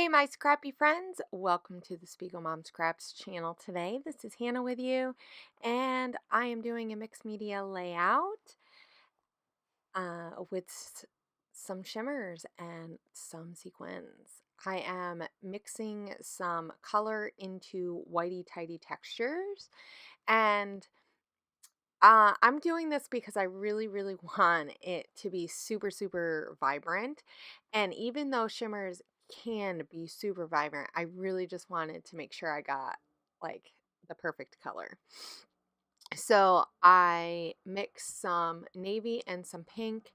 Hey, my scrappy friends. Welcome to the SpiegelMom Scraps channel today. This is Hannah with you, and I am doing a mixed media layout with some shimmers and some sequins. I am mixing some color into whitey tidy textures, and I'm doing this because I really want it to be super vibrant. And even though shimmers can be super vibrant, I really just wanted to make sure I got like the perfect color. So I mixed some navy and some pink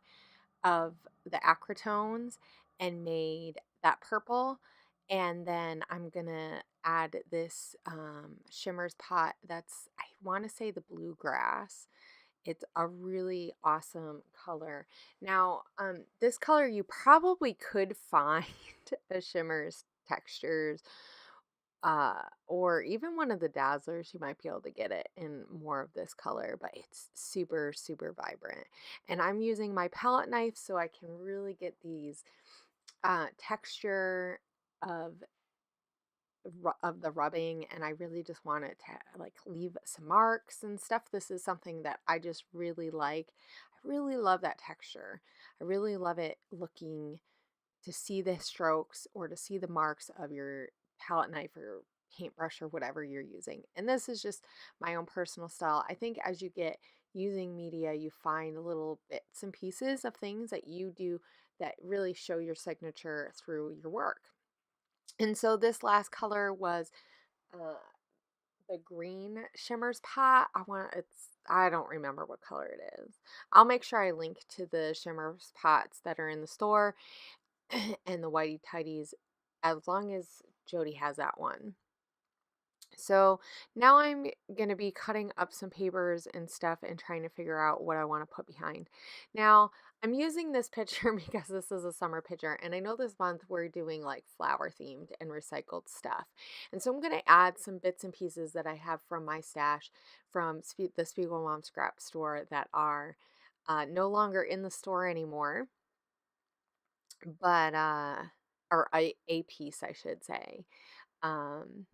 of the Acritones and made that purple. And then I'm gonna add this Shimmerz pot that's, I want to say, the bluegrass. It's a really awesome color. Now, this color you probably could find a Shimmerz Textures or even one of the Dazzlers. You might be able to get it in more of this color, but it's super vibrant. And I'm using my palette knife so I can really get these texture of the rubbing, and I really just want it to like leave some marks and stuff. This is something that I just really like. I really love that texture. I really love it looking, to see the strokes or to see the marks of your palette knife or paintbrush or whatever you're using. And this is just my own personal style. I think as you get using media, you find little bits and pieces of things that you do that really show your signature through your work. And so this last color was uh, the green Shimmerz pot. I don't remember what color it is. I'll make sure I link to the Shimmerz pots that are in the store and the whitey tidies, as long as Jody has that one. So now I'm going to be cutting up some papers and stuff and trying to figure out what I want to put behind. Now, I'm using this picture because this is a summer picture, and I know this month we're doing like flower themed and recycled stuff. And so I'm going to add some bits and pieces that I have from my stash from the SpiegelMom Scrap store that are no longer in the store anymore, but or a piece, I should say. Um,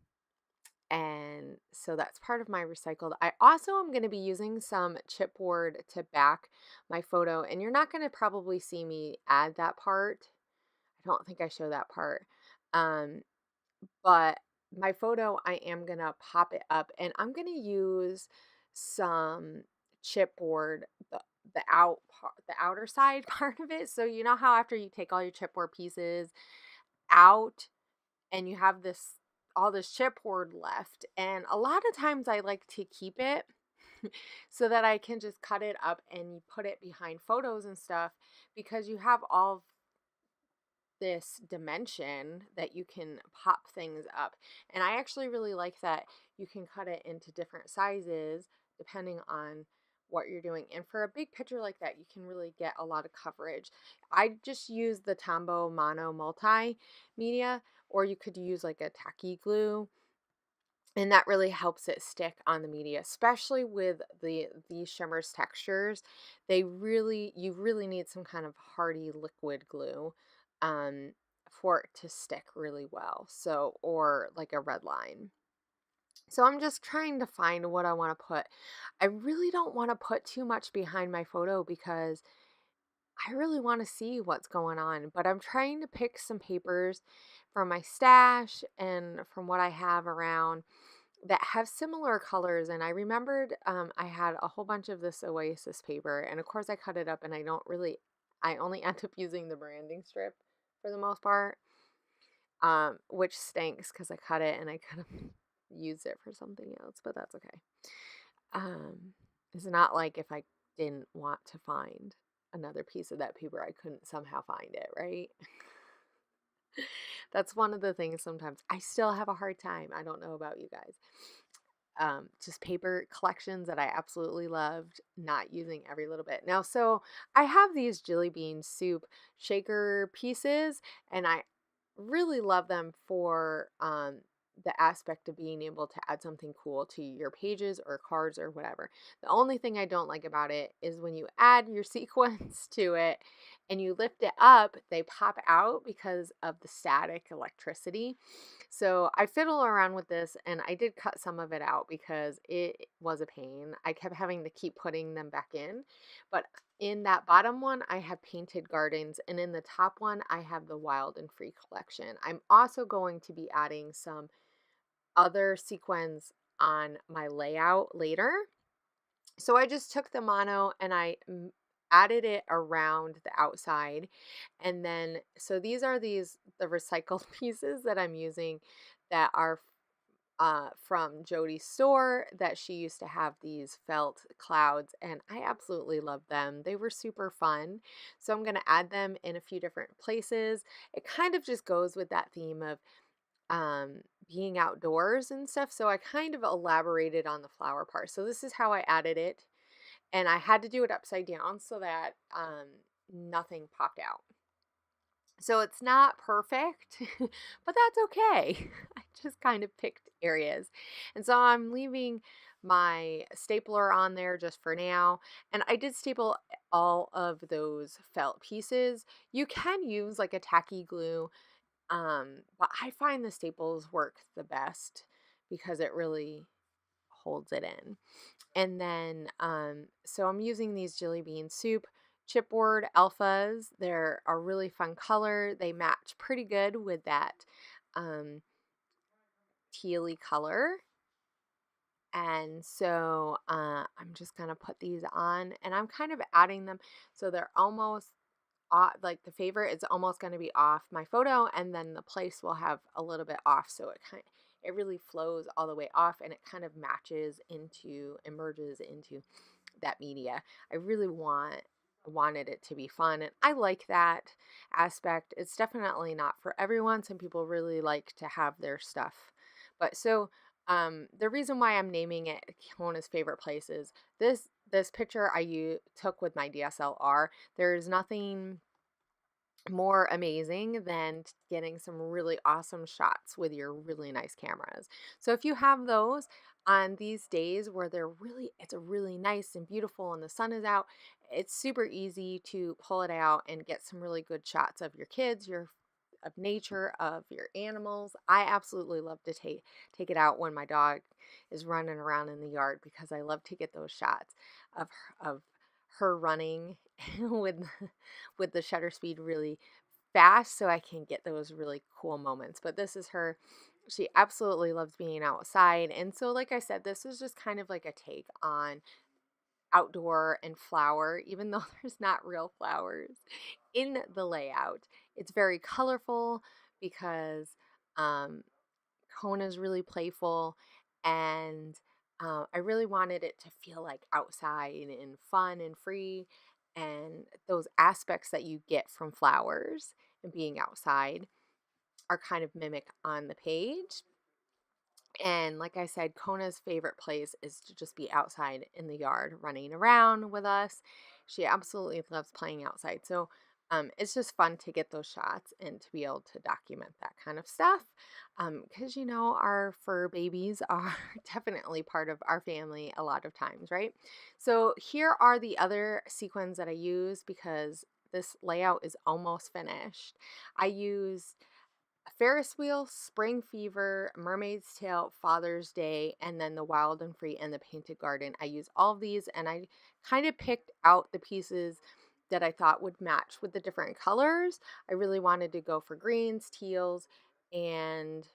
and so that's part of my recycled. I also am going to be using some chipboard to back my photo, and you're not going to probably see me add that part. I don't think I show that part. Um, but my photo, I am going to pop it up, and I'm going to use some chipboard, the outer side part of it. So you know how after you take all your chipboard pieces out, and you have all this chipboard left, and a lot of times I like to keep it so that I can just cut it up and you put it behind photos and stuff, because you have all this dimension that you can pop things up. And I actually really like that you can cut it into different sizes depending on what you're doing. And for a big picture like that, you can really get a lot of coverage. I just use the Tombow Mono Multimedia, or you could use like a tacky glue, and that really helps it stick on the media, especially with these Shimmerz textures. You really need some kind of hardy liquid glue um, for it to stick really well. So, or like a red line. So I'm just trying to find what I want to put. I really don't want to put too much behind my photo because I really want to see what's going on, but I'm trying to pick some papers from my stash and from what I have around that have similar colors. And I remembered I had a whole bunch of this Oasis paper, and of course I cut it up, and I only end up using the branding strip for the most part, which stinks because I cut it and I could have used it for something else, but that's okay. It's not like if I didn't want to find another piece of that paper, I couldn't somehow find it, right? That's one of the things sometimes I still have a hard time. I don't know about you guys. Just paper collections that I absolutely loved, not using every little bit. Now, so I have these Jillibean soup shaker pieces, and I really love them for the aspect of being able to add something cool to your pages or cards or whatever. The only thing I don't like about it is when you add your sequins to it and you lift it up, they pop out because of the static electricity. So I fiddle around with this, and I did cut some of it out because it was a pain. I kept having to keep putting them back in. But in that bottom one, I have painted gardens, and in the top one, I have the wild and free collection. I'm also going to be adding some other sequins on my layout later. So I just took the mono and I added it around the outside. And then, so these are the recycled pieces that I'm using that are from Jody's store, that she used to have these felt clouds, and I absolutely love them. They were super fun. So I'm going to add them in a few different places. It kind of just goes with that theme of um, being outdoors and stuff. So I kind of elaborated on the flower part. So this is how I added it. And I had to do it upside down so that nothing popped out. So it's not perfect, but that's okay. I just kind of picked areas. And so I'm leaving my stapler on there just for now. And I did staple all of those felt pieces. You can use like a tacky glue, but I find the staples work the best because it really holds it in. And then, so I'm using these Jillibean soup chipboard alphas. They're a really fun color. They match pretty good with that um, tealy color. And so I'm just going to put these on, and I'm kind of adding them so they're almost like the favorite is almost going to be off my photo, and then the place will have a little bit off, so it really flows all the way off, and it kind of emerges into that media. I really wanted it to be fun, and I like that aspect. It's definitely not for everyone. Some people really like to have their stuff, but so the reason why I'm naming it Kona's favorite place is this picture took with my DSLR. There's nothing more amazing than getting some really awesome shots with your really nice cameras. So if you have those on these days where it's a really nice and beautiful and the sun is out, it's super easy to pull it out and get some really good shots of your kids, of nature, of your animals. I absolutely love to take it out when my dog is running around in the yard, because I love to get those shots of her running with with the shutter speed really fast, so I can get those really cool moments. But this is her. She absolutely loves being outside. And so, like I said, this is just kind of like a take on outdoor and flower, even though there's not real flowers in the layout. It's very colorful because um, Kona's really playful, and I really wanted it to feel like outside and fun and free, and those aspects that you get from flowers and being outside are kind of mimic on the page. And like I said, Kona's favorite place is to just be outside in the yard running around with us. She absolutely loves playing outside. So it's just fun to get those shots and to be able to document that kind of stuff. Because, our fur babies are definitely part of our family a lot of times, right? So here are the other sequins that I use because this layout is almost finished. I use Ferris wheel, spring fever, mermaid's tail, Father's Day, and then the wild and free and the painted garden. I use all of these, and I kind of picked out the pieces that I thought would match with the different colors. I really wanted to go for greens, teals, and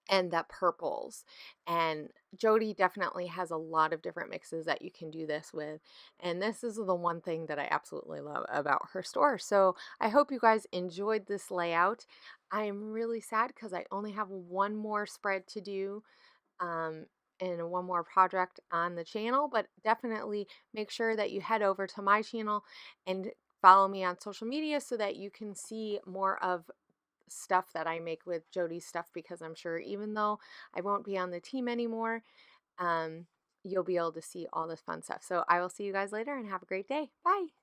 the purples. And Jody definitely has a lot of different mixes that you can do this with. And this is the one thing that I absolutely love about her store. So I hope you guys enjoyed this layout. I am really sad because I only have one more spread to do. And one more project on the channel, but definitely make sure that you head over to my channel and follow me on social media so that you can see more of stuff that I make with Jody's stuff, because I'm sure even though I won't be on the team anymore, you'll be able to see all this fun stuff. So I will see you guys later and have a great day. Bye.